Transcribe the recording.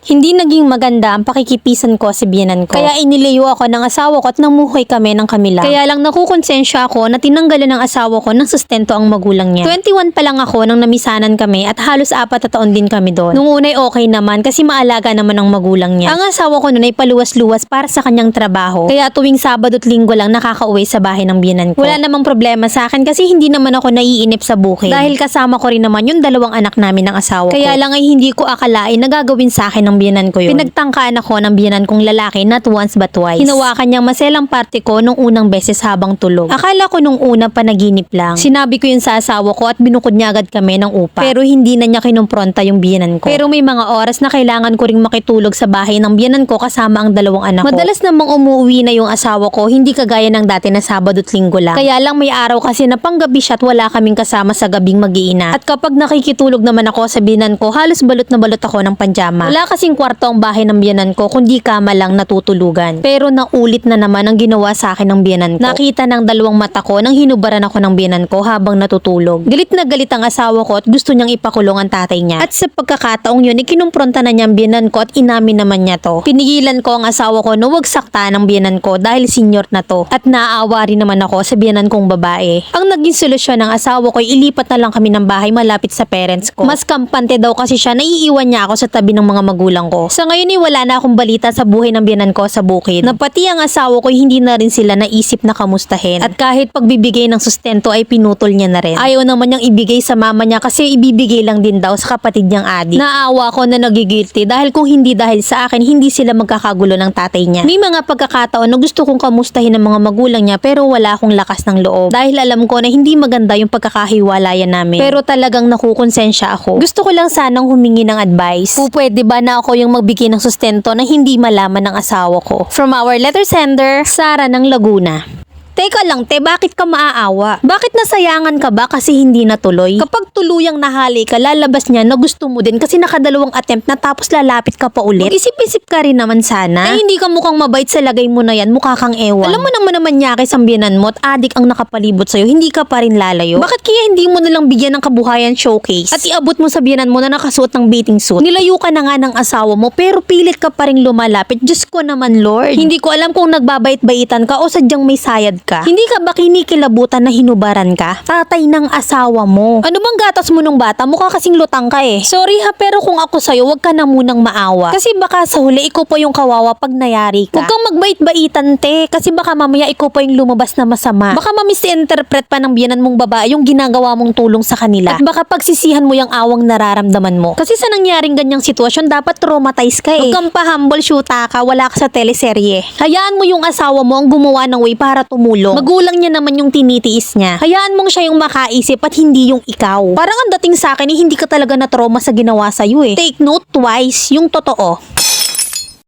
Hindi naging maganda ang pakikipisan ko sa biyenan ko. Kaya inilayo ako ng asawa ko at namuhay kami ng kami lang. Kaya lang nakukonsensya ako na tinanggalan ng asawa ko ng sustento ang magulang niya. 21 pa lang ako nang namisanan kami at halos 4 na taon din kami doon. Nung unay okay naman kasi maalaga naman ang magulang niya. Ang asawa ko noon ay paluwas-luwas para sa kanyang trabaho. Kaya tuwing Sabado at Linggo lang nakakauwi sa bahay ng biyenan ko. Wala namang problema sa akin kasi hindi naman ako naiinip sa bukid. Dahil kasama ko rin naman yung 2 anak namin ng asawa ko. Kaya lang ay hindi ko akalain na gagawin sa akin ng biyenan ko yun. Pinagtangkaan ako ng biyenan kong lalaki not once but twice. Hinawakan niyang maselang parte ko nung unang beses habang tulog. Akala ko nung una panaginip lang. Sinabi ko yun sa asawa ko at binukod niya agad kami ng upa. Pero hindi na niya kinumpronta yung biyenan ko. Pero may mga oras na kailangan ko ring makitulog sa bahay ng biyenan ko kasama ang 2 anak ko. Madalas namang umuwi na yung asawa ko, hindi kagaya ng dati na Sabado at Linggo lang. Kaya lang may araw kasi na panggabi siya at wala kaming kasama sa gabing mag-iina. At kapag nakikitulog naman ako sa biyenan ko, halos balot na balot ako ng panjama. Wala kasing kwarto ang bahay ng biyenan ko kundi kama lang natutulugan. Pero naulit na naman ang ginawa sa akin ng biyenan ko. Nakita ng 2 mata ko nang hinubaran ako ng biyenan ko habang natutulog. Galit na galit ang asawa ko at gusto niyang ipakulong ang tatay niya. At sa pagkakataong yun, kinumpronta na niya ang biyenan ko at inamin naman niya to. Pinigilan ko ang asawa ko na huwag saktan ng biyenan ko dahil senior na to. At naaawa rin naman ako sa biyenan kong babae. Ang naging solusyon ng asawa ko ay ilipat na lang kami ng bahay malapit sa parents ko. Mas kampante daw kasi siya, naiiwan niya ako sa tabi ng mga magulang ko. Sa ngayon ay wala na akong balita sa buhay ng biyenan ko sa bukid. Na pati ang asawa ko hindi na rin sila naisip na kamustahin. At kahit pagbibigay ng sustento ay pinutol niya na rin. Ayaw naman niyang ibigay sa mama niya kasi ibibigay lang din daw sa kapatid niyang adik. Naawa ko na nagigilty dahil kung hindi dahil sa akin, hindi sila magkakagulo ng tatay niya. May mga pagkakataon na gusto kong kamustahin ng mga magulang niya pero wala akong lakas ng loob. Dahil alam ko na hindi maganda yung pagkakahiwalayan namin. Pero talagang nakukonsensya ako. Gusto ko lang sanang humingi ng advice. Pwede ba na ako yung magbigay ng sustento na hindi malaman ng asawa ko? From our letter sender, Sara ng Laguna. Teka lang, te, bakit ka maaawa? Bakit nasayangan ka ba kasi hindi natuloy? Kapag tuluyang nahali ka, lalabas niya na gusto mo din kasi nakadalawang attempt na tapos lalapit ka pa ulit. Mag-isip-isip ka rin naman sana. Eh, hindi ka mukhang mabait sa lagay mo na yan, mukha kang ewan. Alam mo naman nyaki sa biyenan mo at adik ang nakapalibot sa'yo, hindi ka pa rin lalayo. Bakit kaya hindi mo nalang bigyan ng kabuhayan showcase? At iabot mo sa biyenan mo na nakasuot ng bathing suit? Nilayo ka na nga ng asawa mo pero pilit ka pa rin lumalapit. Diyos ko naman, Lord. Hindi ko alam kung nagbabait-baitan ka o sadyang may sayad ka. Hindi ka ba kinikilabutan na hinubaran ka? Tatay ng asawa mo. Ano bang gatas mo nung bata? Mukha kasing lutang ka eh. Sorry ha, pero kung ako sa'yo, wag ka na munang maawa. Kasi baka sa huli, ikaw po yung kawawa pag nayari ka. Huwag kang magbait-baitan, te. Kasi baka mamaya ikaw po yung lumabas na masama. Baka ma-misinterpret pa ng biyenan mong babae yung ginagawa mong tulong sa kanila. At baka pagsisihan mo yung awang nararamdaman mo. Kasi sa nangyaring ganyang sitwasyon, dapat traumatized ka eh. Huwag kang pa-humble, shoota ka, wala ka sa teleserye. Hayaan mo yung asawa mo ang gumawa ng way para tumulong. Magulang niya naman yung tinitiis niya. Hayaan mong siya yung makaisip at hindi yung ikaw. Parang ang dating sa akin, hindi ka talaga na trauma sa ginawa sa'yo eh. Take note twice, yung totoo.